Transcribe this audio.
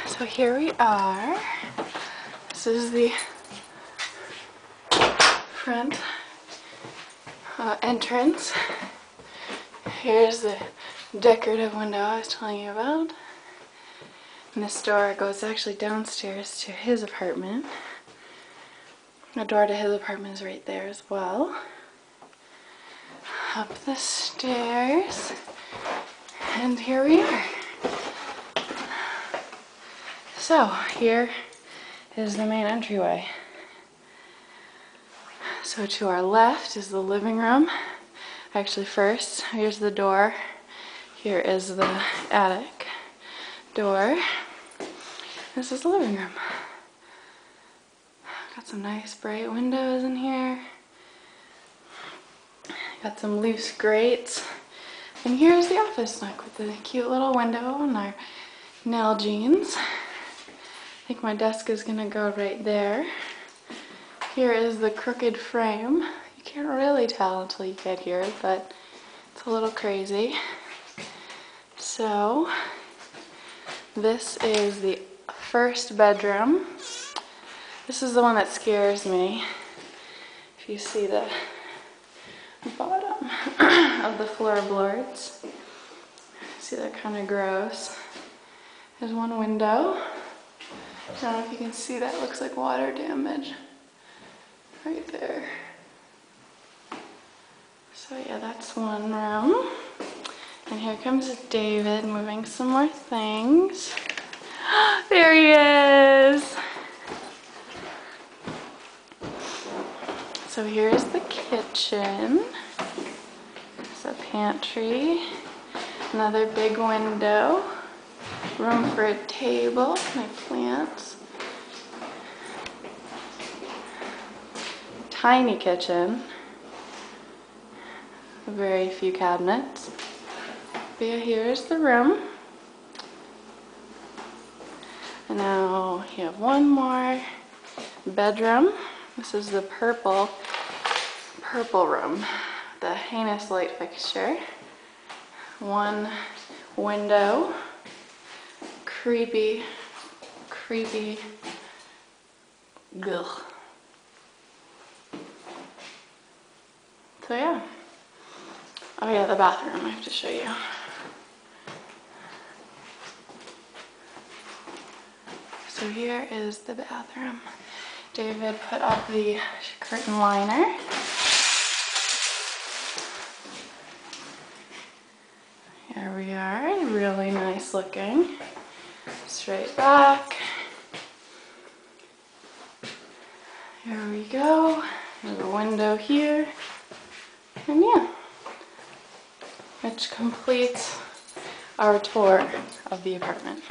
So here we are. This is the front entrance. Here's the decorative window I was telling you about. And this door goes actually downstairs to his apartment. The door to his apartment is right there as well. Up the stairs. And here we are. So here is the main entryway. So to our left is the living room. Actually first, here's the door. Here is the attic door. This is the living room. Got some nice bright windows in here. Got some loose grates. And here's the office nook with the cute little window and our Nalgene's. I think my desk is gonna go right there. Here is the crooked frame. You can't really tell until you get here, but it's a little crazy. So, this is the first bedroom. This is the one that scares me. If you see the bottom of the floorboards, see, they're kind of gross. There's one window. I don't know if you can see that. It looks like water damage right there. So yeah, that's one room. And here comes David moving some more things. There he is! So here's the kitchen. There's a pantry. Another big window. Room for a table, my plants. Tiny kitchen. Very few cabinets. But yeah, here's the room. And now you have one more bedroom. This is the purple room. The heinous light fixture. One window. Creepy. Ugh. So yeah. Oh yeah, the bathroom I have to show you. So here is the bathroom. David put up the curtain liner. Here we are, really nice looking. Straight back. Here we go. There's a window here. And yeah, which completes our tour of the apartment.